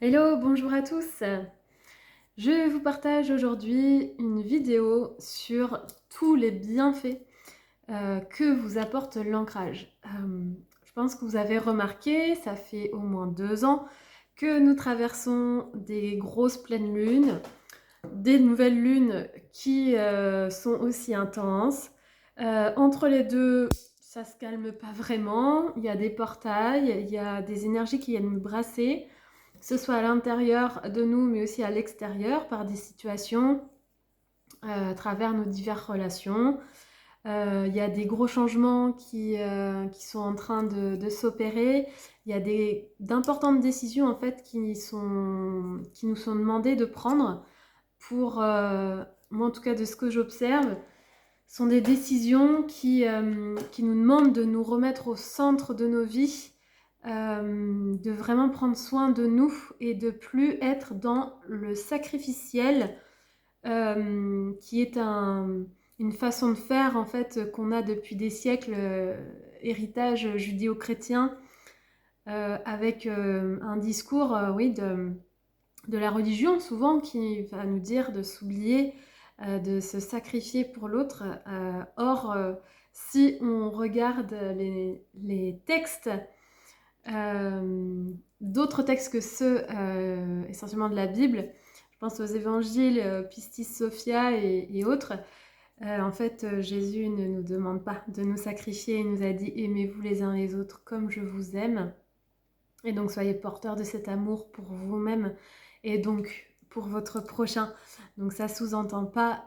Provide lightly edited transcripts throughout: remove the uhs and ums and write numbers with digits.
Hello, bonjour à tous. Je vous partage aujourd'hui une vidéo sur tous les bienfaits que vous apporte l'ancrage. Je pense que vous avez remarqué, ça fait au moins 2 ans que nous traversons des grosses pleines lunes, des nouvelles lunes qui sont aussi intenses. Entre les deux, ça se calme pas vraiment. Il y a des portails, il y a des énergies qui viennent nous brasser, que ce soit à l'intérieur de nous, mais aussi à l'extérieur, par des situations, à travers nos diverses relations. Il y a des gros changements qui sont en train de s'opérer. Il y a d'importantes décisions en fait qui nous sont demandées de prendre pour, moi en tout cas de ce que j'observe, sont des décisions qui nous demandent de nous remettre au centre de nos vies, de vraiment prendre soin de nous et de plus être dans le sacrificiel, qui est une façon de faire en fait qu'on a depuis des siècles, héritage judéo-chrétien, avec un discours, oui, de la religion souvent qui va nous dire de s'oublier, de se sacrifier pour l'autre. Or, si on regarde les textes, d'autres textes que ceux essentiellement de la Bible, je pense aux évangiles, Pistis Sophia et autres, en fait, Jésus ne nous demande pas de nous sacrifier, il nous a dit aimez-vous les uns les autres comme je vous aime. Et donc soyez porteurs de cet amour pour vous-même et donc pour votre prochain. Donc ça sous-entend pas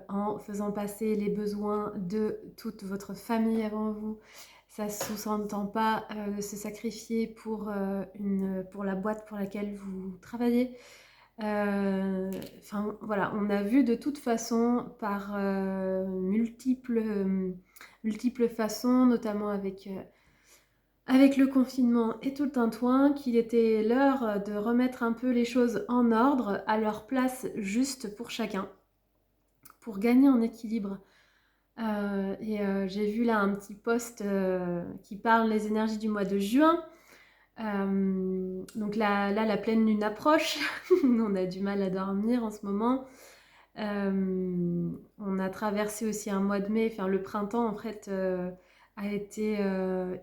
en faisant passer les besoins de toute votre famille avant vous. Ça sous-entend pas de se sacrifier pour la boîte pour laquelle vous travaillez. Enfin voilà, on a vu de toute façon par multiples façons, notamment avec le confinement et tout le tintouin, qu'il était l'heure de remettre un peu les choses en ordre, à leur place juste pour chacun, pour gagner en équilibre. J'ai vu là un petit post qui parle des énergies du mois de juin. Donc là, la pleine lune approche. On a du mal à dormir en ce moment. On a traversé aussi un mois de mai. Enfin, le printemps, en fait, a été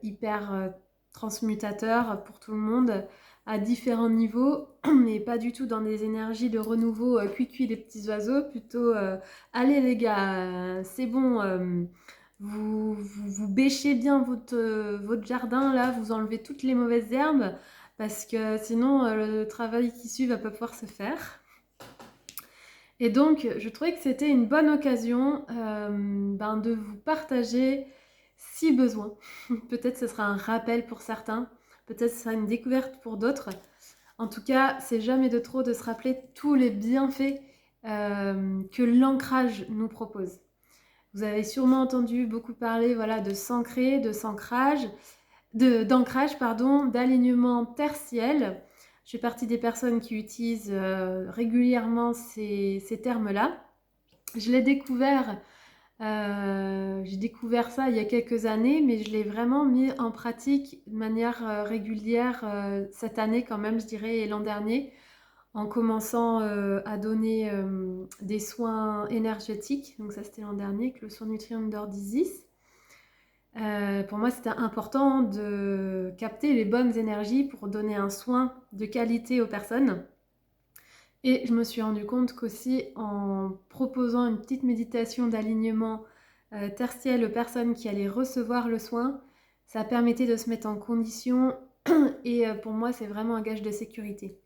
hyper transmutateur pour tout le monde à différents niveaux. On n'est pas du tout dans des énergies de renouveau cuit les petits oiseaux, plutôt allez les gars, c'est bon, vous bêchez bien votre jardin là, vous enlevez toutes les mauvaises herbes parce que sinon le travail qui suit va pas pouvoir se faire. Et donc, je trouvais que c'était une bonne occasion de vous partager si besoin. Peut-être ce sera un rappel pour certains, peut-être ce sera une découverte pour d'autres. En tout cas, c'est jamais de trop de se rappeler tous les bienfaits que l'ancrage nous propose. Vous avez sûrement entendu beaucoup parler voilà, de s'ancrer, d'ancrage, d'alignement tertiel. Je fais partie des personnes qui utilisent régulièrement ces termes-là. Je l'ai découvert, j'ai découvert ça il y a quelques années, mais je l'ai vraiment mis en pratique de manière régulière cette année quand même, je dirais, et l'an dernier, en commençant à donner des soins énergétiques. Donc ça, c'était l'an dernier, avec le soin Nutrient d'Isis. Pour moi, c'était important de capter les bonnes énergies pour donner un soin de qualité aux personnes. Et je me suis rendu compte qu'aussi en proposant une petite méditation d'alignement tertiel aux personnes qui allaient recevoir le soin, ça permettait de se mettre en condition et pour moi, c'est vraiment un gage de sécurité.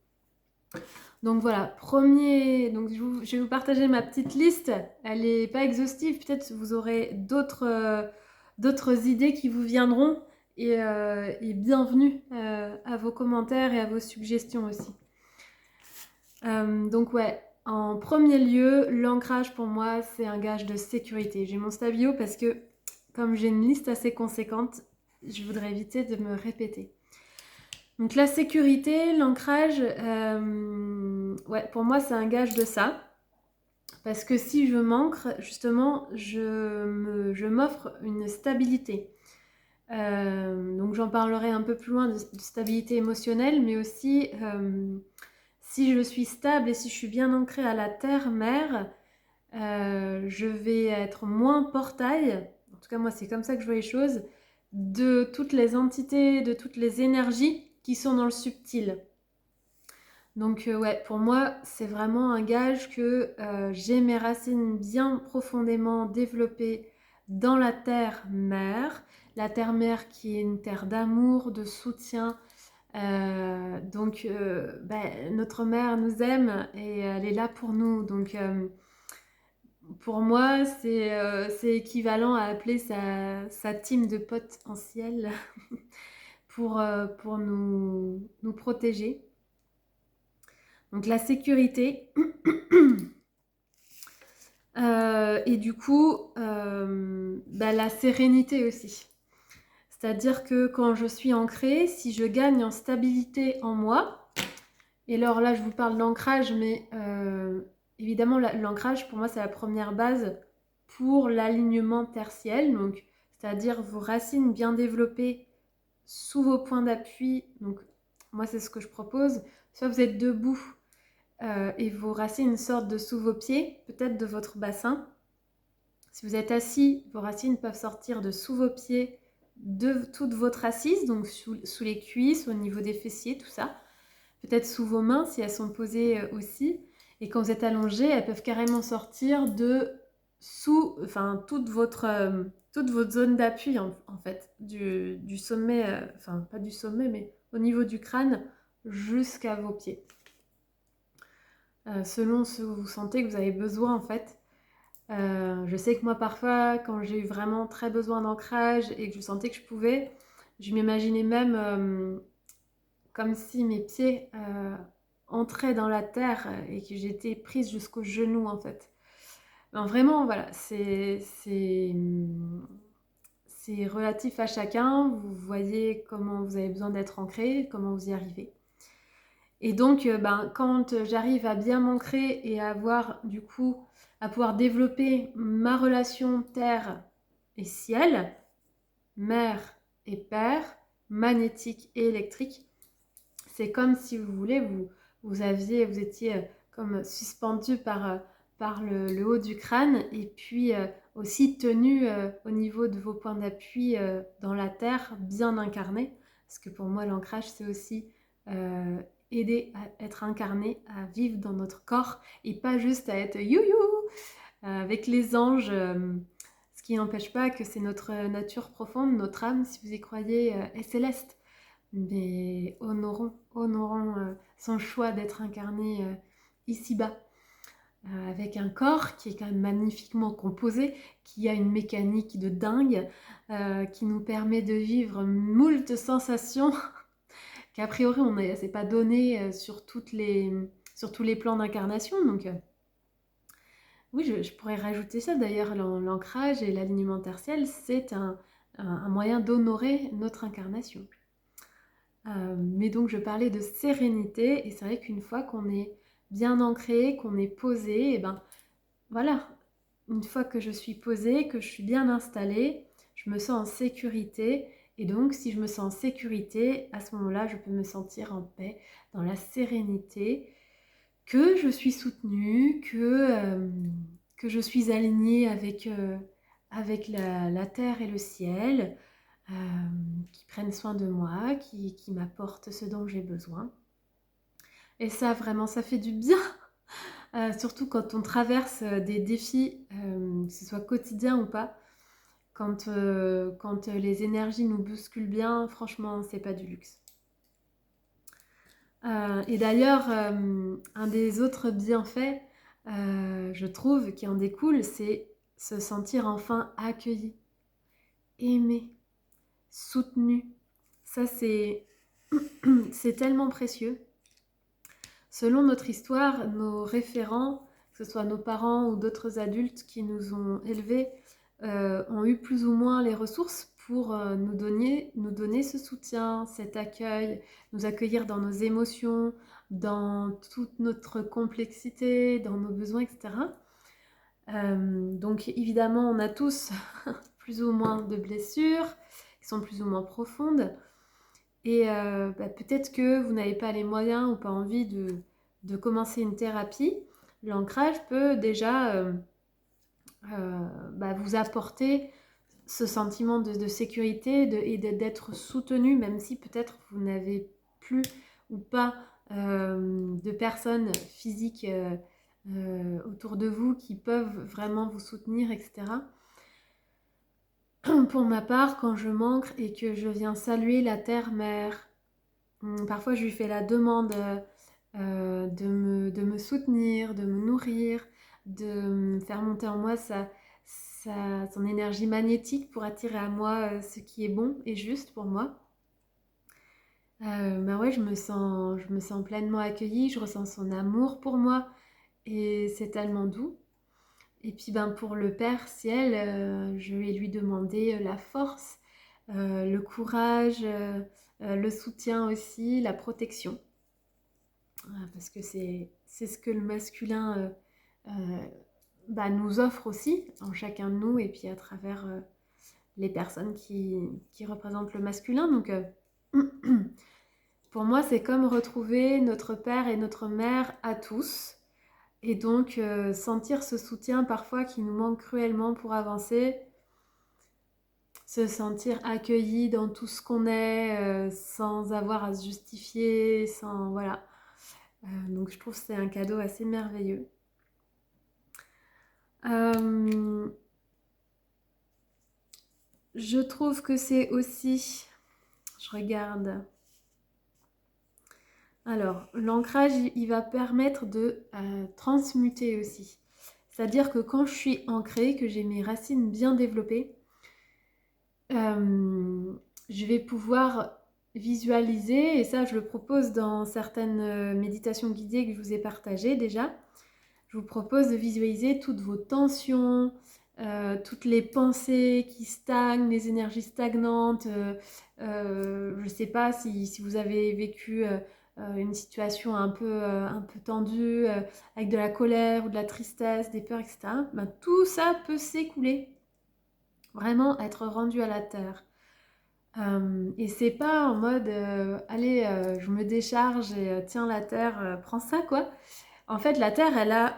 Donc voilà, donc je vais vous partager ma petite liste. Elle n'est pas exhaustive, peut-être vous aurez d'autres idées qui vous viendront et bienvenue à vos commentaires et à vos suggestions aussi. Donc ouais, en premier lieu, l'ancrage pour moi c'est un gage de sécurité. J'ai mon stabilo parce que comme j'ai une liste assez conséquente, je voudrais éviter de me répéter. Donc la sécurité, l'ancrage, ouais, pour moi c'est un gage de ça. Parce que si je m'ancre, justement, je m'offre une stabilité. Donc j'en parlerai un peu plus loin de stabilité émotionnelle, mais aussi si je suis stable et si je suis bien ancrée à la terre-mère, je vais être moins portail, en tout cas moi c'est comme ça que je vois les choses, de toutes les entités, de toutes les énergies qui sont dans le subtil. Donc ouais, pour moi c'est vraiment un gage que j'ai mes racines bien profondément développées dans la terre-mère qui est une terre d'amour, de soutien. Notre mère nous aime et elle est là pour nous. Donc pour moi, c'est équivalent à appeler sa team de potes en ciel pour nous protéger. Donc la sécurité. Et du coup, la sérénité aussi. C'est-à-dire que quand je suis ancrée, si je gagne en stabilité en moi, et alors là je vous parle d'ancrage, mais évidemment l'ancrage pour moi c'est la première base pour l'alignement tertiel, donc c'est-à-dire vos racines bien développées sous vos points d'appui. Donc moi c'est ce que je propose, soit vous êtes debout et vos racines sortent de sous vos pieds, peut-être de votre bassin. Si vous êtes assis, vos racines peuvent sortir de sous vos pieds, de toute votre assise, donc sous les cuisses, au niveau des fessiers, tout ça. Peut-être sous vos mains si elles sont posées aussi. Et quand vous êtes allongé, elles peuvent carrément sortir de sous, enfin toute votre zone d'appui en fait, du sommet, enfin pas du sommet, mais au niveau du crâne jusqu'à vos pieds. Selon ce que vous sentez que vous avez besoin en fait. Je sais que moi parfois quand j'ai eu vraiment très besoin d'ancrage et que je sentais que je pouvais, je m'imaginais même comme si mes pieds entraient dans la terre et que j'étais prise jusqu'aux genoux en fait. Ben, vraiment voilà, c'est relatif à chacun, vous voyez comment vous avez besoin d'être ancré, comment vous y arrivez. Et donc, quand j'arrive à bien m'ancrer et à avoir, du coup, à pouvoir développer ma relation terre et ciel, mère et père, magnétique et électrique, c'est comme si vous voulez, vous étiez comme suspendu par le haut du crâne et puis aussi tenu au niveau de vos points d'appui dans la terre, bien incarné. Parce que pour moi, l'ancrage, c'est aussi aider à être incarné, à vivre dans notre corps et pas juste à être you avec les anges. Ce qui n'empêche pas que c'est notre nature profonde, notre âme, si vous y croyez, est céleste. Mais honorons son choix d'être incarné ici-bas, avec un corps qui est quand même magnifiquement composé, qui a une mécanique de dingue, qui nous permet de vivre moult sensations qu'a priori c'est pas donné sur tous les plans d'incarnation. Donc oui, je pourrais rajouter ça d'ailleurs, l'ancrage et l'alignement tertiel, c'est un moyen d'honorer notre incarnation. Mais donc je parlais de sérénité et c'est vrai qu'une fois qu'on est bien ancré, qu'on est posé, et ben voilà, une fois que je suis posée, que je suis bien installée, je me sens en sécurité et donc si je me sens en sécurité, à ce moment-là, je peux me sentir en paix, dans la sérénité, que je suis soutenue, que je suis alignée avec la terre et le ciel, qui prennent soin de moi, qui m'apportent ce dont j'ai besoin. Et ça, vraiment, ça fait du bien, surtout quand on traverse des défis, que ce soit quotidien ou pas. Quand les énergies nous bousculent bien, franchement, c'est pas du luxe. Et d'ailleurs, un des autres bienfaits, je trouve, qui en découle, c'est se sentir enfin accueilli, aimé, soutenu. Ça, c'est tellement précieux. Selon notre histoire, nos référents, que ce soit nos parents ou d'autres adultes qui nous ont élevés, ont eu plus ou moins les ressources pour nous donner ce soutien, cet accueil, nous accueillir dans nos émotions, dans toute notre complexité, dans nos besoins, etc. Donc évidemment, on a tous plus ou moins de blessures, que sont plus ou moins profondes. Et peut-être que vous n'avez pas les moyens ou pas envie de commencer une thérapie. L'ancrage peut déjà vous apporter ce sentiment de sécurité et d'être soutenu, même si peut-être vous n'avez plus ou pas de personnes physiques autour de vous qui peuvent vraiment vous soutenir, etc. Pour ma part, quand je m'ancre et que je viens saluer la terre-mère, parfois je lui fais la demande de me soutenir, de me nourrir, de me faire monter en moi son énergie magnétique pour attirer à moi ce qui est bon et juste pour moi. Ouais, je me sens pleinement accueillie, je ressens son amour pour moi et c'est tellement doux. Et puis pour le Père Ciel, je vais lui demander la force, le courage, le soutien aussi, la protection. Parce que c'est ce que le masculin nous offre aussi, en chacun de nous, et puis à travers les personnes qui représentent le masculin. Donc pour moi, c'est comme retrouver notre père et notre mère à tous. Et donc, sentir ce soutien parfois qui nous manque cruellement pour avancer, se sentir accueilli dans tout ce qu'on est, sans avoir à se justifier, sans... Voilà. Donc, je trouve que c'est un cadeau assez merveilleux. Je trouve que c'est aussi... Je regarde... Alors, l'ancrage, il va permettre de transmuter aussi. C'est-à-dire que quand je suis ancrée, que j'ai mes racines bien développées, je vais pouvoir visualiser, et ça je le propose dans certaines méditations guidées que je vous ai partagées déjà. Je vous propose de visualiser toutes vos tensions, toutes les pensées qui stagnent, les énergies stagnantes. Je ne sais pas si vous avez vécu une situation un peu tendue, avec de la colère ou de la tristesse, des peurs, etc. Tout ça peut s'écouler. Vraiment être rendu à la terre. Et c'est pas en mode allez, je me décharge et tiens la terre, prends ça quoi. En fait, la terre, elle a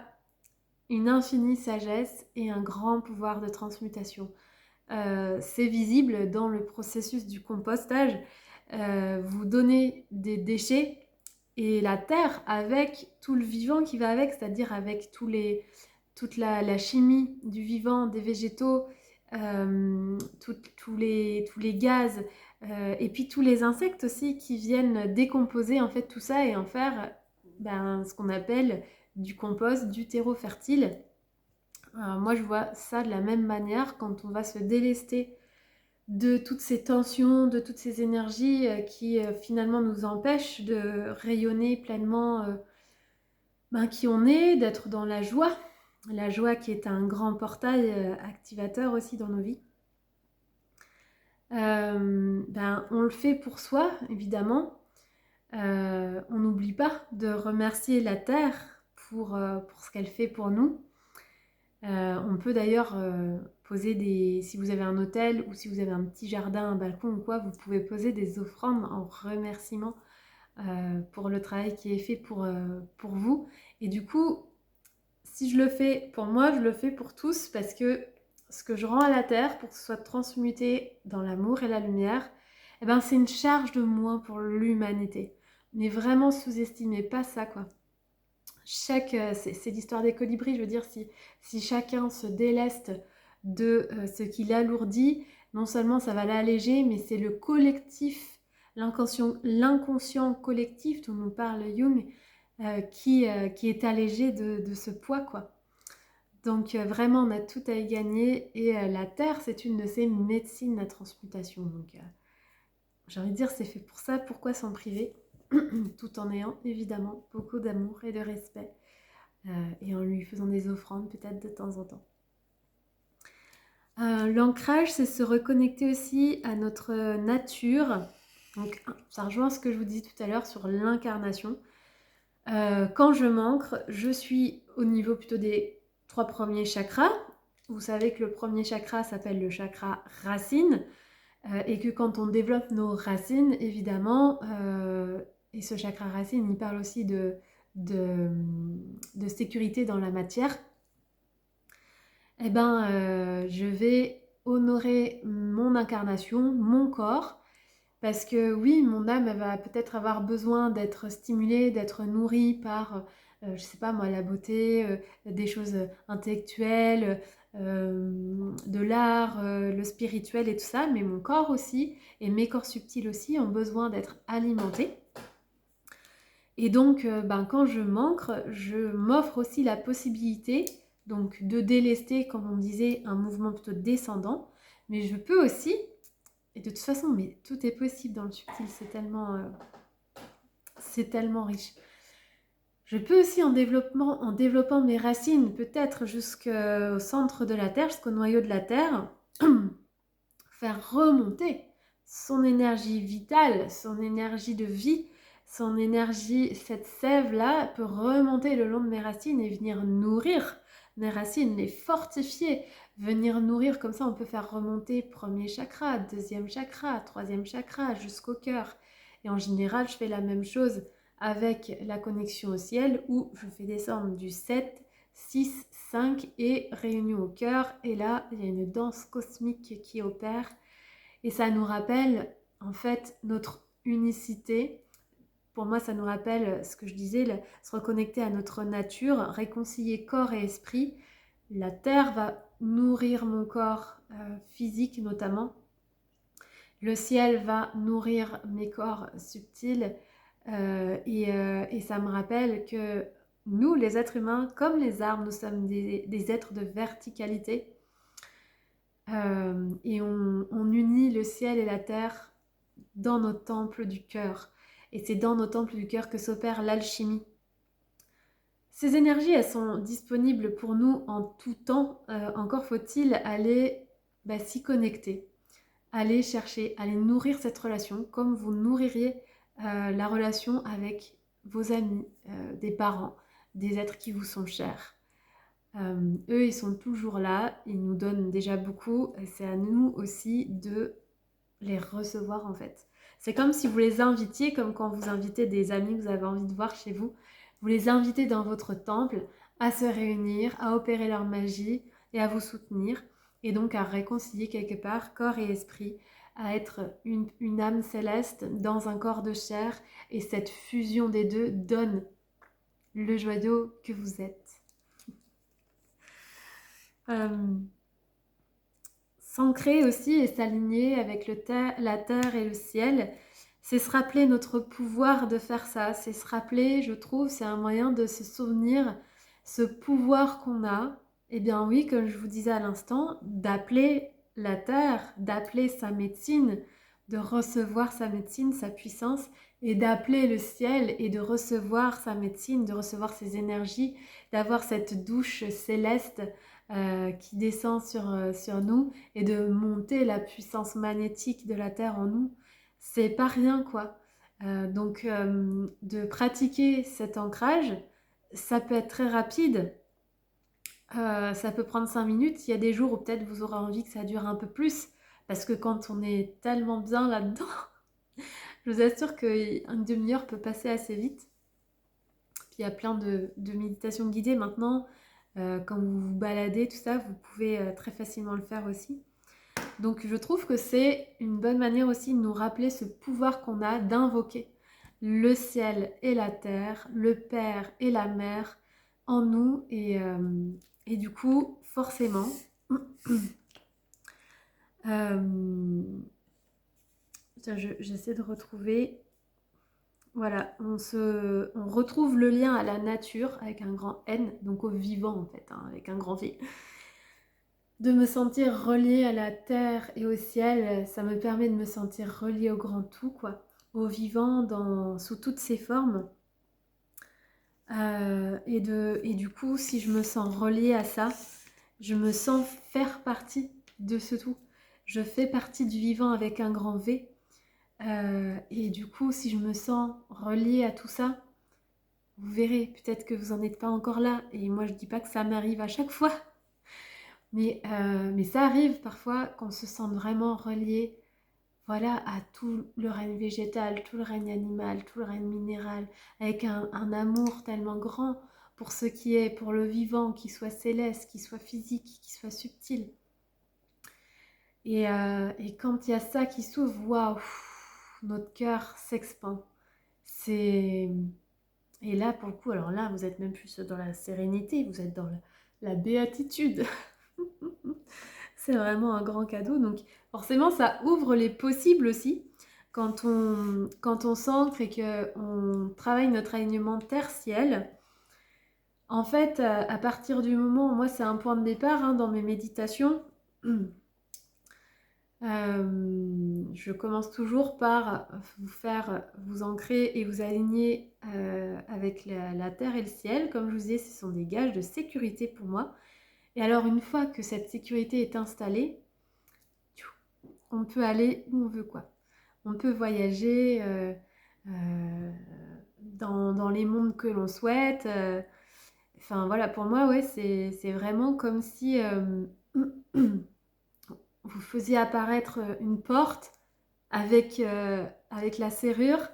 une infinie sagesse et un grand pouvoir de transmutation. C'est visible dans le processus du compostage. Vous donnez des déchets et la terre, avec tout le vivant qui va avec, c'est-à-dire avec toute la chimie du vivant, des végétaux, tous les gaz, et puis tous les insectes aussi qui viennent décomposer en fait tout ça et en faire ce qu'on appelle du compost, du terreau fertile. Alors moi je vois ça de la même manière quand on va se délester de toutes ces tensions, de toutes ces énergies qui finalement nous empêchent de rayonner pleinement qui on est, d'être dans la joie qui est un grand portail activateur aussi dans nos vies. On le fait pour soi, évidemment. On n'oublie pas de remercier la Terre pour ce qu'elle fait pour nous. On peut d'ailleurs poser si vous avez un hôtel ou si vous avez un petit jardin, un balcon ou quoi, vous pouvez poser des offrandes en remerciement pour le travail qui est fait pour vous. Et du coup, si je le fais pour moi, je le fais pour tous parce que ce que je rends à la terre pour que ce soit transmuté dans l'amour et la lumière, c'est une charge de moins pour l'humanité. Mais vraiment sous-estimez pas ça quoi. C'est l'histoire des colibris, je veux dire, si chacun se déleste de ce qui l'alourdit, non seulement ça va l'alléger, mais c'est le collectif, l'inconscient collectif dont nous parle Jung, qui est allégé de ce poids, quoi. Donc vraiment, on a tout à y gagner et la terre, c'est une de ces médecines de la transmutation. Donc j'ai envie de dire, c'est fait pour ça, pourquoi s'en priver? Tout en ayant évidemment beaucoup d'amour et de respect et en lui faisant des offrandes peut-être de temps en temps. L'ancrage, c'est se reconnecter aussi à notre nature. Donc ça rejoint ce que je vous disais tout à l'heure sur l'incarnation. Quand je m'ancre, je suis au niveau plutôt des 3 premiers chakras. Vous savez que le premier chakra s'appelle le chakra racine. et que quand on développe nos racines, évidemment, et ce chakra racine, il parle aussi de, de sécurité dans la matière, eh ben, je vais honorer mon incarnation, mon corps, parce que oui, mon âme elle va peut-être avoir besoin d'être stimulée, d'être nourrie par, je sais pas moi, la beauté, des choses intellectuelles, de l'art, le spirituel et tout ça, mais mon corps aussi, et mes corps subtils aussi, ont besoin d'être alimentés. Et donc, ben, quand je m'ancre, je m'offre aussi la possibilité donc, de délester, comme on disait, un mouvement plutôt descendant, mais je peux aussi, et de toute façon, mais tout est possible dans le subtil, c'est tellement riche. Je peux aussi, en développant mes racines, peut-être jusqu'au centre de la Terre, jusqu'au noyau de la Terre, faire remonter son énergie vitale, son énergie de vie, son énergie, cette sève-là peut remonter le long de mes racines et venir nourrir mes racines, les fortifier, venir nourrir, comme ça on peut faire remonter premier chakra, deuxième chakra, troisième chakra, jusqu'au cœur. Et en général, je fais la même chose avec la connexion au ciel où je fais descendre du 7, 6, 5 et réunion au cœur. Et là, il y a une danse cosmique qui opère et ça nous rappelle en fait notre unicité. Pour moi, ça nous rappelle ce que je disais, se reconnecter à notre nature, réconcilier corps et esprit. La terre va nourrir mon corps physique notamment. Le ciel va nourrir mes corps subtils. Et ça me rappelle que nous, les êtres humains, comme les arbres, nous sommes des êtres de verticalité. Et on unit le ciel et la terre dans nos temples du cœur. Et c'est dans nos temples du cœur que s'opère l'alchimie. Ces énergies, elles sont disponibles pour nous en tout temps. Encore faut-il aller s'y connecter, aller chercher, aller nourrir cette relation comme vous nourririez la relation avec vos amis, des parents, des êtres qui vous sont chers. Eux, ils sont toujours là, ils nous donnent déjà beaucoup, et c'est à nous aussi de les recevoir en fait. C'est comme si vous les invitiez, comme quand vous invitez des amis que vous avez envie de voir chez vous, vous les invitez dans votre temple à se réunir, à opérer leur magie et à vous soutenir, et donc à réconcilier quelque part corps et esprit, à être une âme céleste dans un corps de chair, et cette fusion des deux donne le joyau que vous êtes. S'ancrer aussi et s'aligner avec la terre et le ciel, c'est se rappeler notre pouvoir de faire ça, c'est se rappeler, je trouve, c'est un moyen de se souvenir ce pouvoir qu'on a, et bien oui, comme je vous disais à l'instant, d'appeler la terre, d'appeler sa médecine, de recevoir sa médecine, sa puissance, et d'appeler le ciel et de recevoir sa médecine, de recevoir ses énergies, d'avoir cette douche céleste qui descend sur nous et de monter la puissance magnétique de la Terre en nous, c'est pas rien quoi. Donc de pratiquer cet ancrage, ça peut être très rapide, ça peut prendre 5 minutes, il y a des jours où peut-être vous aurez envie que ça dure un peu plus, parce que quand on est tellement bien là-dedans, je vous assure qu'une demi-heure peut passer assez vite. Puis il y a plein de méditations guidées maintenant. Quand vous vous baladez, tout ça, vous pouvez très facilement le faire aussi. Donc je trouve que c'est une bonne manière aussi de nous rappeler ce pouvoir qu'on a d'invoquer le ciel et la terre, le père et la mère en nous. Et du coup, forcément, j'essaie de retrouver... Voilà, on retrouve le lien à la nature avec un grand N, donc au vivant en fait, hein, avec un grand V. De me sentir reliée à la terre et au ciel, ça me permet de me sentir reliée au grand tout, quoi, au vivant sous toutes ses formes. Et du coup, si je me sens reliée à ça, je me sens faire partie de ce tout. Je fais partie du vivant avec un grand V. Et du coup, si je me sens reliée à tout ça, vous verrez, peut-être que vous n'en êtes pas encore là. Et moi, je dis pas que ça m'arrive à chaque fois. Mais ça arrive parfois qu'on se sente vraiment relié voilà, à tout le règne végétal, tout le règne animal, tout le règne minéral, avec un amour tellement grand pour ce qui est, pour le vivant, qui soit céleste, qui soit physique, qui soit subtil. Et quand il y a ça qui s'ouvre, waouh, notre cœur s'expand. C'est... Et là, pour le coup, alors là, vous êtes même plus dans la sérénité, vous êtes dans la béatitude. C'est vraiment un grand cadeau. Donc, forcément, ça ouvre les possibles aussi. Quand on s'ancre et qu'on travaille notre alignement terre-ciel, en fait, à partir du moment, moi, c'est un point de départ hein, dans mes méditations. Je commence toujours par vous faire vous ancrer et vous aligner avec la terre et le ciel. Comme je vous disais, ce sont des gages de sécurité pour moi. Et alors, une fois que cette sécurité est installée, on peut aller où on veut, quoi. On peut voyager dans les mondes que l'on souhaite. Enfin, voilà, pour moi, ouais, c'est vraiment comme si vous faisiez apparaître une porte avec la serrure.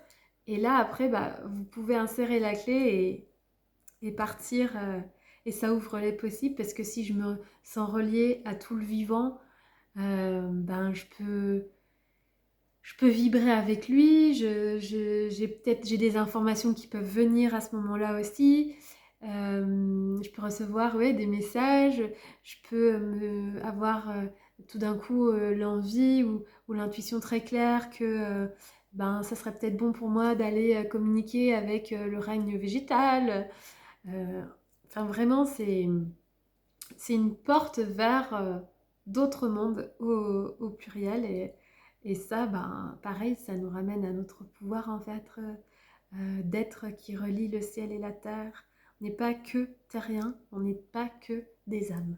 Et là, après, bah, vous pouvez insérer la clé et partir. Et ça ouvre les possibles parce que si je me sens reliée à tout le vivant, ben, je peux vibrer avec lui. J'ai des informations qui peuvent venir à ce moment-là aussi. Je peux recevoir ouais, des messages. Je peux avoir tout d'un coup l'envie ou l'intuition très claire que ben, ça serait peut-être bon pour moi d'aller communiquer avec le règne végétal. Euh, Enfin, vraiment, c'est une porte vers d'autres mondes au pluriel. Et ça, ben, pareil, ça nous ramène à notre pouvoir en fait d'être qui relie le ciel et la terre. On n'est pas que terrien, on n'est pas que des âmes.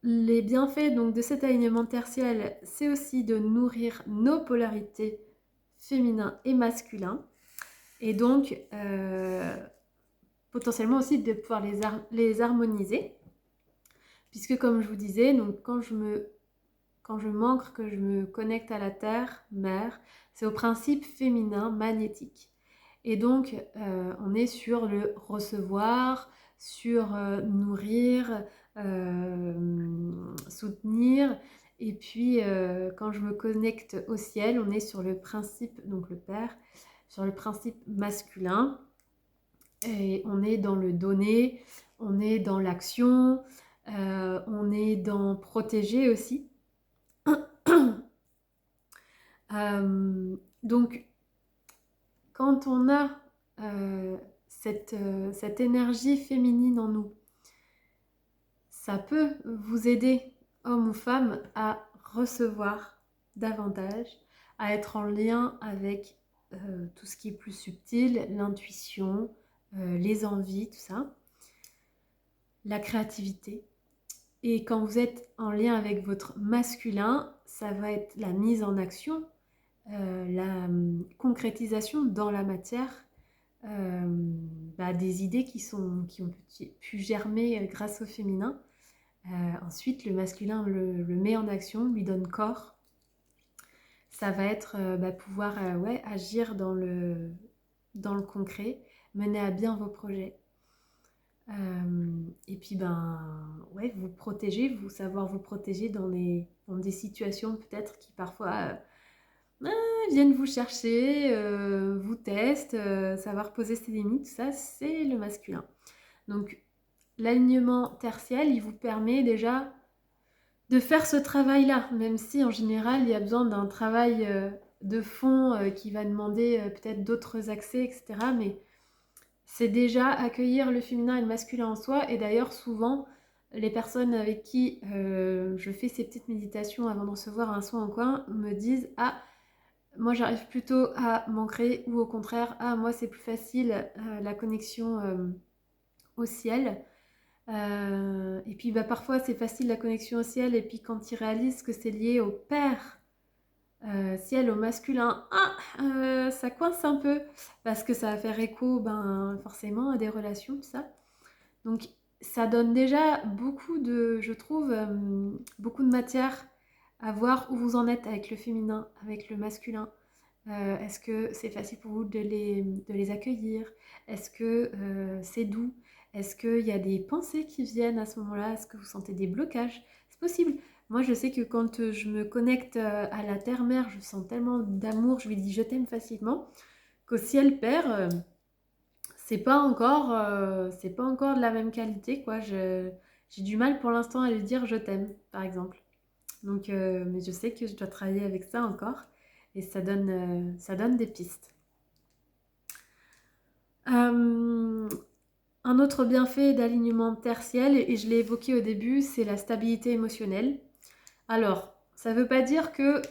Les bienfaits donc, de cet alignement tertiel, c'est aussi de nourrir nos polarités féminin et masculin. Et donc, potentiellement aussi de pouvoir les harmoniser. Puisque comme je vous disais, donc quand je m'ancre, que je me connecte à la terre, mère, c'est au principe féminin magnétique. Et donc, on est sur le recevoir, sur nourrir, soutenir. Et puis, quand je me connecte au ciel, on est sur le principe, donc le père, sur le principe masculin. Et on est dans le donner, on est dans l'action, on est dans protéger aussi. Donc, quand on a cette énergie féminine en nous, ça peut vous aider, homme ou femme, à recevoir davantage, à être en lien avec tout ce qui est plus subtil, l'intuition, les envies, tout ça, la créativité. Et quand vous êtes en lien avec votre masculin, ça va être la mise en action, la concrétisation dans la matière des idées qui ont pu germer grâce au féminin. Ensuite, le masculin le met en action, lui donne corps. Ça va être pouvoir agir dans le concret, mener à bien vos projets. Et puis vous protéger, savoir vous protéger dans des situations peut-être qui parfois viennent vous chercher, vous testent, savoir poser ses limites, tout ça c'est le masculin. Donc l'alignement tertiel, il vous permet déjà de faire ce travail-là, même si en général il y a besoin d'un travail de fond qui va demander peut-être d'autres accès, etc. Mais c'est déjà accueillir le féminin et le masculin en soi. Et d'ailleurs, souvent, les personnes avec qui je fais ces petites méditations avant de recevoir un soin en coin me disent « Ah, moi j'arrive plutôt à m'ancrer » ou au contraire « Ah, moi c'est plus facile la connexion au ciel ». Et puis parfois c'est facile la connexion au ciel et puis quand ils réalisent que c'est lié au père ciel, au masculin, ça coince un peu parce que ça va faire écho forcément à des relations, tout ça. Donc ça donne déjà je trouve, beaucoup de matière à voir où vous en êtes avec le féminin, avec le masculin. Est-ce que c'est facile pour vous de les accueillir? Est-ce que c'est doux? Est-ce qu'il y a des pensées qui viennent à ce moment-là? Est-ce que vous sentez des blocages? C'est possible. Moi, je sais que quand je me connecte à la terre-mère, je sens tellement d'amour, je lui dis je t'aime facilement, qu'au ciel-père, c'est pas encore de la même qualité, quoi. J'ai du mal pour l'instant à lui dire je t'aime, par exemple. Donc, mais je sais que je dois travailler avec ça encore et ça donne des pistes. Un autre bienfait d'alignement tertiel, et je l'ai évoqué au début, c'est la stabilité émotionnelle. Alors, ça ne veut pas dire que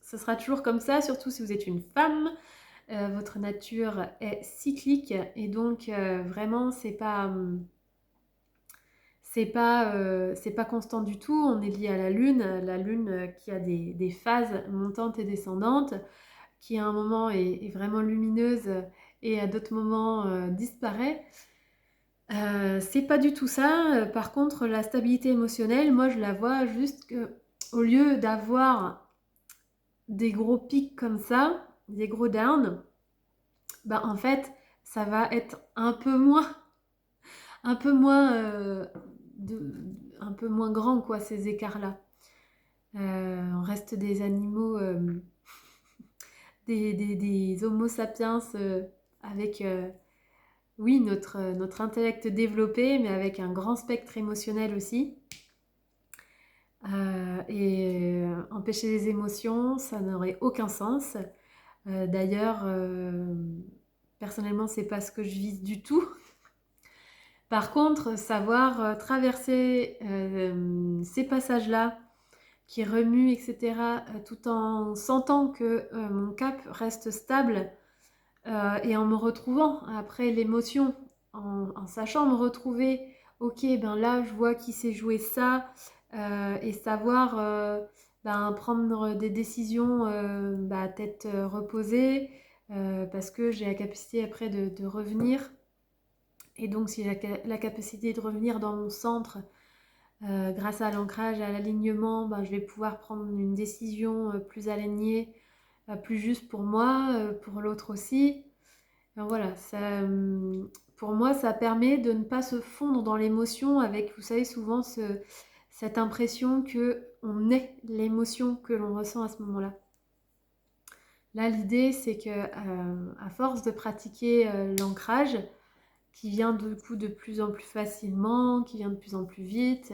ce sera toujours comme ça, surtout si vous êtes une femme. Votre nature est cyclique et donc vraiment c'est pas constant du tout. On est lié à la lune qui a des phases montantes et descendantes, qui à un moment est vraiment lumineuse et à d'autres moments disparaît. C'est pas du tout ça. Par contre, la stabilité émotionnelle, moi je la vois juste que au lieu d'avoir des gros pics comme ça, des gros downs, bah en fait, ça va être un peu moins, de, un peu moins grand quoi, ces écarts-là. On reste des animaux, des homo sapiens avec, oui, notre intellect développé, mais avec un grand spectre émotionnel aussi. Empêcher les émotions, ça n'aurait aucun sens. D'ailleurs, personnellement, c'est pas ce que je vise du tout. Par contre, savoir traverser ces passages-là qui remuent, etc., tout en sentant que mon cap reste stable et en me retrouvant après l'émotion, en sachant me retrouver, ok, ben là, je vois qu'il s'est joué ça, et savoir ben, prendre des décisions bah, tête reposée, parce que j'ai la capacité après de revenir. Et donc, si j'ai la capacité de revenir dans mon centre, grâce à l'ancrage, à l'alignement, ben, je vais pouvoir prendre une décision plus alignée, plus juste pour moi, pour l'autre aussi. Alors voilà, pour moi, ça permet de ne pas se fondre dans l'émotion avec, vous savez, souvent cette impression qu'on est l'émotion que l'on ressent à ce moment-là. Là, l'idée, c'est que à force de pratiquer l'ancrage, qui vient du coup de plus en plus facilement, qui vient de plus en plus vite,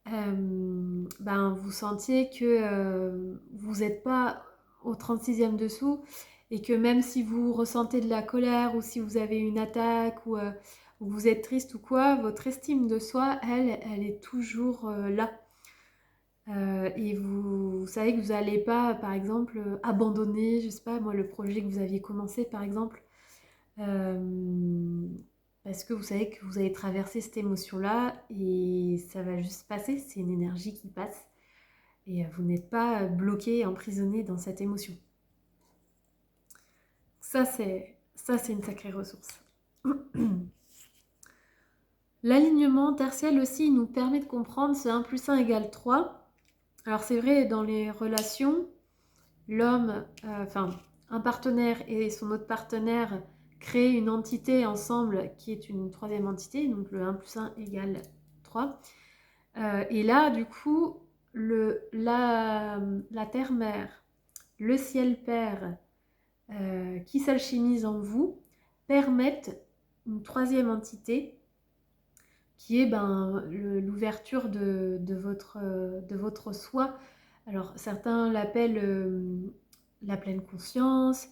ben, vous sentiez que vous n'êtes pas au 36e dessous et que même si vous ressentez de la colère ou si vous avez une attaque ou vous êtes triste ou quoi, votre estime de soi, elle est toujours là. Et vous savez que vous n'allez pas, par exemple, abandonner, je sais pas moi, le projet que vous aviez commencé, par exemple. Parce que vous savez que vous avez traversé cette émotion-là et ça va juste passer, c'est une énergie qui passe et vous n'êtes pas bloqué, emprisonné dans cette émotion. Ça, c'est une sacrée ressource. L'alignement tertiel aussi nous permet de comprendre ce 1 plus 1 égale 3. Alors c'est vrai, dans les relations, l'homme, un partenaire et son autre partenaire créent une entité ensemble qui est une troisième entité, donc le 1 plus 1 égale 3. Et là, du coup, la terre-mère, le ciel-père qui s'alchimisent en vous permettent une troisième entité qui est ben, l'ouverture de votre soi. Alors certains l'appellent la pleine conscience,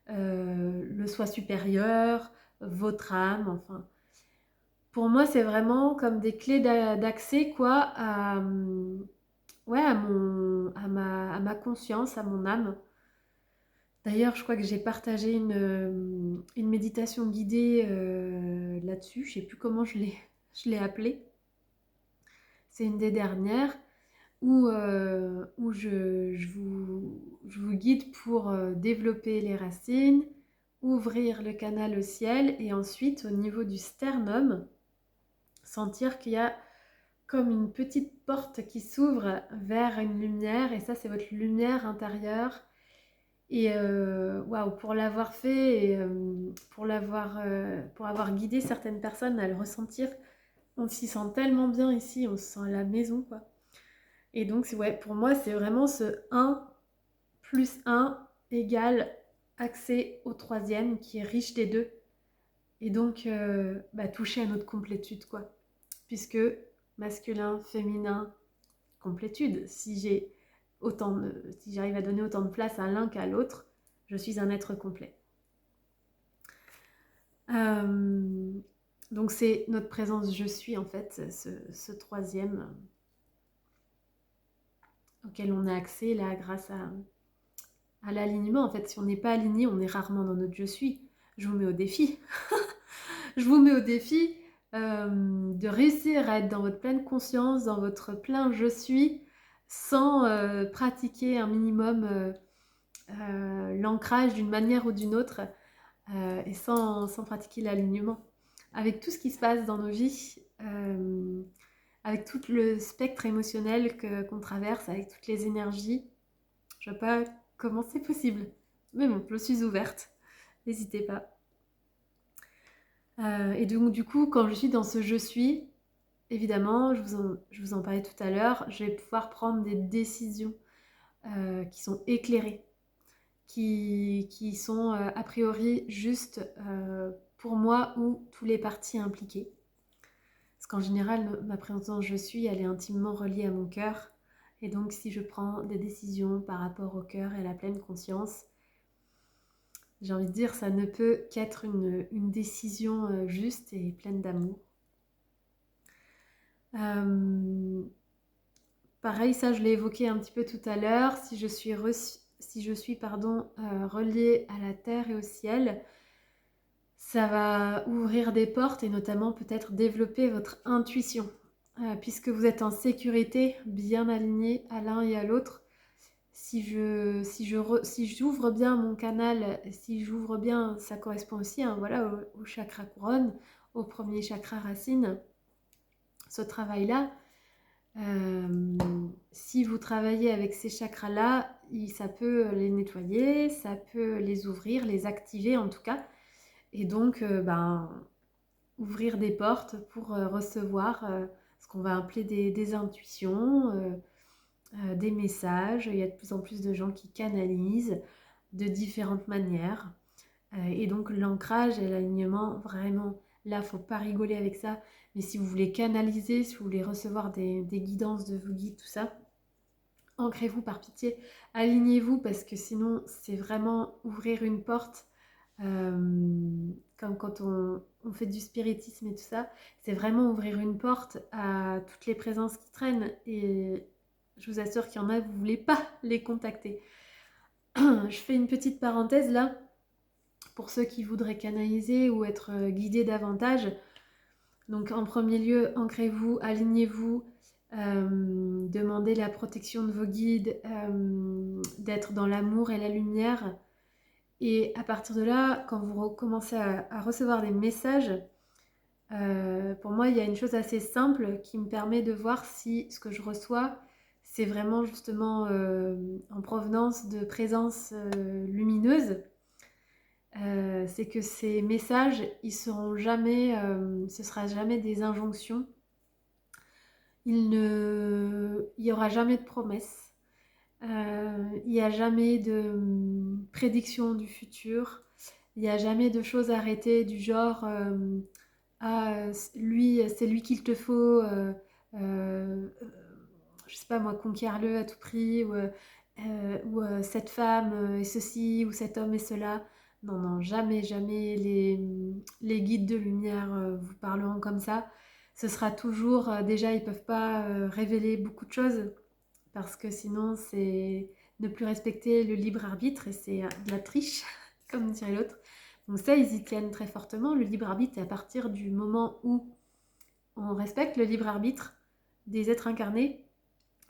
le soi supérieur, votre âme, enfin. Pour moi, c'est vraiment comme des clés d'accès quoi, ouais, à ma conscience, à mon âme. D'ailleurs, je crois que j'ai partagé une méditation guidée là-dessus. Je ne sais plus comment je l'ai appelée. C'est une des dernières où je vous guide pour développer les racines, ouvrir le canal au ciel et ensuite au niveau du sternum, sentir qu'il y a comme une petite porte qui s'ouvre vers une lumière, et ça c'est votre lumière intérieure. Et waouh, pour l'avoir fait et pour avoir guidé certaines personnes à le ressentir, on s'y sent tellement bien ici, on se sent à la maison, quoi. Et donc, ouais, pour moi, c'est vraiment ce 1 plus 1 égale accès au troisième qui est riche des deux. Et donc, toucher à notre complétude, quoi. Puisque masculin, féminin, complétude. Si j'arrive à donner autant de place à l'un qu'à l'autre, je suis un être complet. Donc c'est notre présence je suis en fait, ce troisième auquel on a accès là grâce à l'alignement. En fait, si on n'est pas aligné, on est rarement dans notre je suis. Je vous mets au défi. Je vous mets au défi de réussir à être dans votre pleine conscience, dans votre plein je suis, sans pratiquer un minimum l'ancrage d'une manière ou d'une autre, et sans pratiquer l'alignement. Avec tout ce qui se passe dans nos vies, avec tout le spectre émotionnel qu'on traverse, avec toutes les énergies, je ne sais pas comment c'est possible. Mais bon, je suis ouverte. N'hésitez pas. Et donc, du coup, quand je suis dans ce je suis, évidemment, je vous en parlais tout à l'heure, je vais pouvoir prendre des décisions qui sont éclairées, qui sont a priori justes pour moi ou tous les parties impliquées. Parce qu'en général, ma présence je suis, elle est intimement reliée à mon cœur. Et donc, si je prends des décisions par rapport au cœur et à la pleine conscience, j'ai envie de dire, ça ne peut qu'être une décision juste et pleine d'amour. Pareil, ça je l'ai évoqué un petit peu tout à l'heure, si je suis reliée à la terre et au ciel, ça va ouvrir des portes et notamment peut-être développer votre intuition. Puisque vous êtes en sécurité, bien aligné à l'un et à l'autre, si j'ouvre bien mon canal, si j'ouvre bien, ça correspond aussi au chakra couronne, au premier chakra racine, ce travail-là. Si vous travaillez avec ces chakras-là, ça peut les nettoyer, ça peut les ouvrir, les activer en tout cas, et donc ouvrir des portes pour recevoir ce qu'on va appeler des intuitions, des messages. Il y a de plus en plus de gens qui canalisent de différentes manières. Et donc l'ancrage et l'alignement, vraiment, là, faut pas rigoler avec ça. Mais si vous voulez canaliser, si vous voulez recevoir des guidances de vos guides, tout ça, ancrez-vous par pitié. Alignez-vous parce que sinon, c'est vraiment ouvrir une porte. Comme quand on fait du spiritisme et tout ça, c'est vraiment ouvrir une porte à toutes les présences qui traînent. Et je vous assure qu'il y en a, vous ne voulez pas les contacter. Je fais une petite parenthèse là, pour ceux qui voudraient canaliser ou être guidés davantage. Donc en premier lieu, ancrez-vous, alignez-vous, demandez la protection de vos guides, d'être dans l'amour et la lumière. Et à partir de là, quand vous commencez à recevoir des messages, pour moi, il y a une chose assez simple qui me permet de voir si ce que je reçois, c'est vraiment justement en provenance de présences lumineuses. C'est que ces messages, ils seront jamais, ce sera jamais des injonctions. Il y aura jamais de promesses. Il n'y a jamais de prédiction du futur. Il n'y a jamais de choses arrêtées du genre c'est lui qu'il te faut, je sais pas moi, conquiert-le à tout prix, ou cette femme est ceci, ou cet homme est cela. Non, non, jamais, jamais les guides de lumière vous parleront comme ça. Ce sera toujours, déjà, ils peuvent pas révéler beaucoup de choses, parce que sinon, c'est ne plus respecter le libre arbitre, et c'est de la triche, comme dirait l'autre. Donc ça, ils y tiennent très fortement. Le libre arbitre, et à partir du moment où on respecte le libre arbitre des êtres incarnés,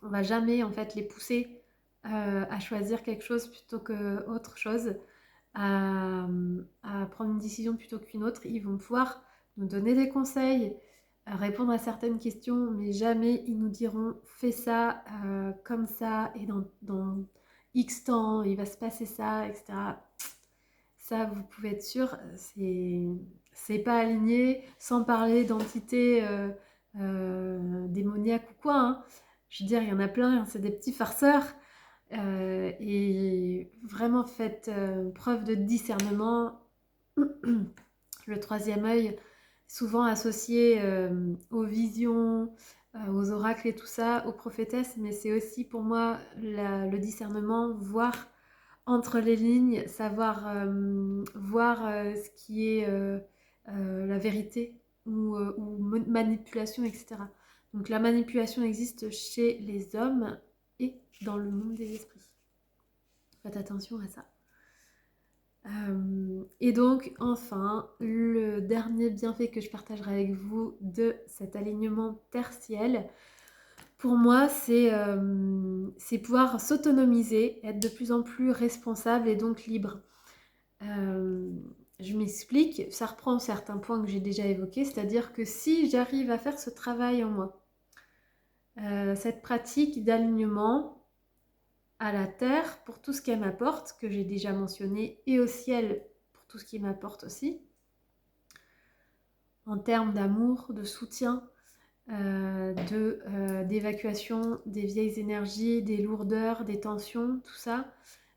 on va jamais en fait les pousser à choisir quelque chose plutôt qu'autre chose, à prendre une décision plutôt qu'une autre. Ils vont pouvoir nous donner des conseils, répondre à certaines questions, mais jamais ils nous diront fais ça comme ça et dans X temps il va se passer ça, etc. Ça, vous pouvez être sûr, c'est pas aligné, sans parler d'entités démoniaques ou quoi. Hein. Je veux dire, il y en a plein, c'est des petits farceurs. Et vraiment, faites preuve de discernement. Le troisième œil, souvent associé aux visions, aux oracles et tout ça, aux prophétesses, mais c'est aussi pour moi le discernement, voir entre les lignes, savoir voir ce qui est la vérité ou manipulation, etc. Donc la manipulation existe chez les hommes et dans le monde des esprits. Faites attention à ça. Et donc, enfin, le dernier bienfait que je partagerai avec vous de cet alignement tertiel, pour moi, c'est pouvoir s'autonomiser, être de plus en plus responsable et donc libre. Je m'explique, ça reprend certains points que j'ai déjà évoqués, c'est-à-dire que si j'arrive à faire ce travail en moi, cette pratique d'alignement à la terre pour tout ce qu'elle m'apporte, que j'ai déjà mentionné, et au ciel pour tout ce qui m'apporte aussi, en termes d'amour, de soutien, d'évacuation des vieilles énergies, des lourdeurs, des tensions, tout ça,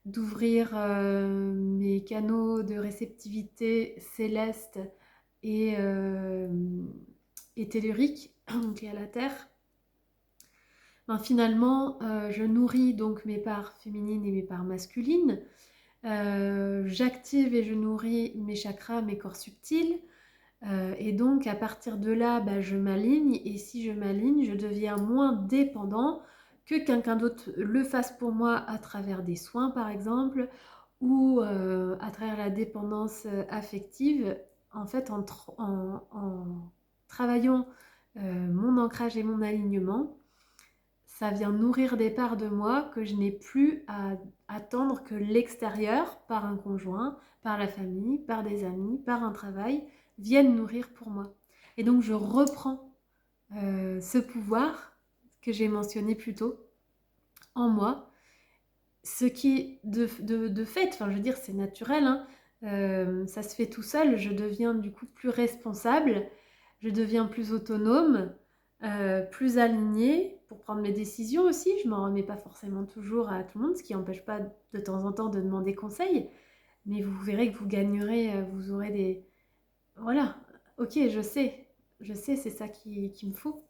d'ouvrir mes canaux de réceptivité céleste et tellurique, donc à la terre. Ben, finalement, je nourris donc mes parts féminines et mes parts masculines. J'active et je nourris mes chakras, mes corps subtils. Et donc, à partir de là, bah, je m'aligne. Et si je m'aligne, je deviens moins dépendant que quelqu'un d'autre le fasse pour moi à travers des soins, par exemple, ou à travers la dépendance affective. En fait, en travaillant mon ancrage et mon alignement, ça vient nourrir des parts de moi que je n'ai plus à attendre que l'extérieur, par un conjoint, par la famille, par des amis, par un travail, viennent nourrir pour moi. Et donc je reprends ce pouvoir que j'ai mentionné plus tôt en moi, ce qui de fait, enfin je veux dire c'est naturel, hein, ça se fait tout seul, je deviens du coup plus responsable, je deviens plus autonome, plus alignée pour prendre mes décisions aussi, je m'en remets pas forcément toujours à tout le monde, ce qui n'empêche pas de temps en temps de demander conseil, mais vous verrez que vous gagnerez, vous aurez des... Voilà, ok, je sais, c'est ça qu'il me faut.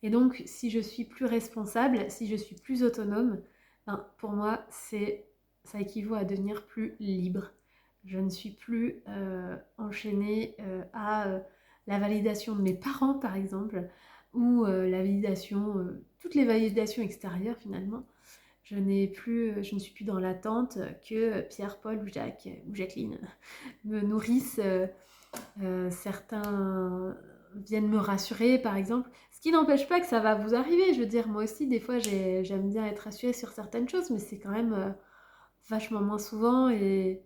Et donc, si je suis plus responsable, si je suis plus autonome, ben, pour moi, ça équivaut à devenir plus libre. Je ne suis plus enchaînée à la validation de mes parents, par exemple, ou la validation, toutes les validations extérieures finalement. Je ne suis plus dans l'attente que Pierre, Paul ou Jacques ou Jacqueline me nourrissent. Certains viennent me rassurer, par exemple. Ce qui n'empêche pas que ça va vous arriver. Je veux dire, moi aussi, des fois, j'aime bien être rassurée sur certaines choses, mais c'est quand même vachement moins souvent. Et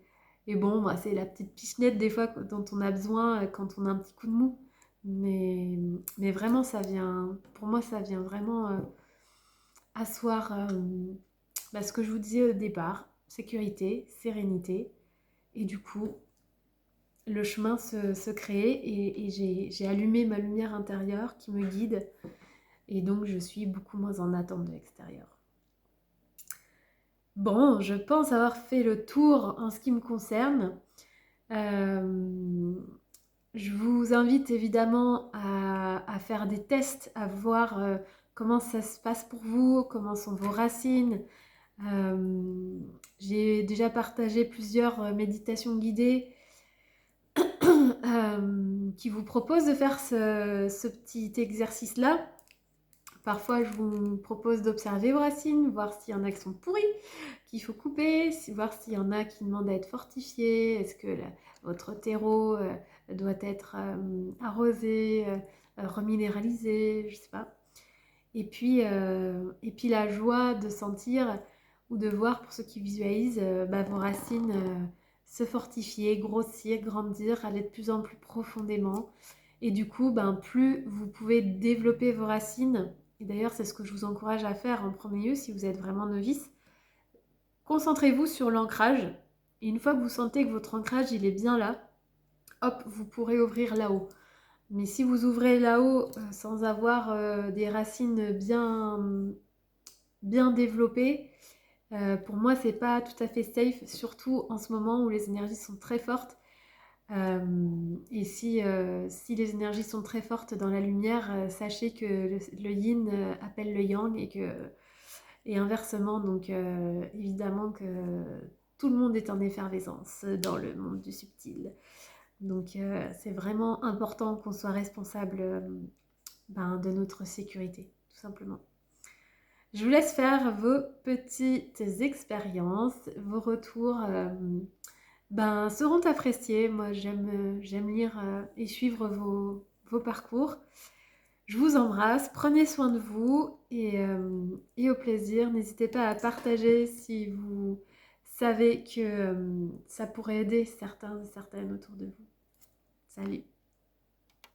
bon, bah, c'est la petite pichenette, des fois, dont on a besoin quand on a un petit coup de mou. Mais vraiment, pour moi, ça vient vraiment asseoir bah, ce que je vous disais au départ, sécurité, sérénité. Et du coup, le chemin se crée et j'ai allumé ma lumière intérieure qui me guide et donc je suis beaucoup moins en attente de l'extérieur. Bon, je pense avoir fait le tour en ce qui me concerne. Je vous invite évidemment à faire des tests, à voir comment ça se passe pour vous, comment sont vos racines. J'ai déjà partagé plusieurs méditations guidées qui vous propose de faire ce petit exercice-là. Parfois, je vous propose d'observer vos racines, voir s'il y en a qui sont pourries, qu'il faut couper, voir s'il y en a qui demandent à être fortifiées, est-ce que votre terreau doit être arrosé, reminéralisé, je sais pas. Et puis la joie de sentir ou de voir, pour ceux qui visualisent, vos racines se fortifier, grossir, grandir, aller de plus en plus profondément. Et du coup, ben, plus vous pouvez développer vos racines, et d'ailleurs c'est ce que je vous encourage à faire en premier lieu si vous êtes vraiment novice, concentrez-vous sur l'ancrage. Et une fois que vous sentez que votre ancrage il est bien là, hop, vous pourrez ouvrir là-haut. Mais si vous ouvrez là-haut sans avoir des racines bien développées, pour moi c'est pas tout à fait safe, surtout en ce moment où les énergies sont très fortes. Et si les énergies sont très fortes dans la lumière, sachez que le yin appelle le yang et inversement. Donc évidemment que tout le monde est en effervescence dans le monde du subtil. Donc c'est vraiment important qu'on soit responsable de notre sécurité, tout simplement. Je vous laisse faire vos petites expériences, vos retours seront appréciés. Moi, j'aime lire et suivre vos parcours. Je vous embrasse, prenez soin de vous et au plaisir. N'hésitez pas à partager si vous savez que ça pourrait aider certains et certaines autour de vous. Salut!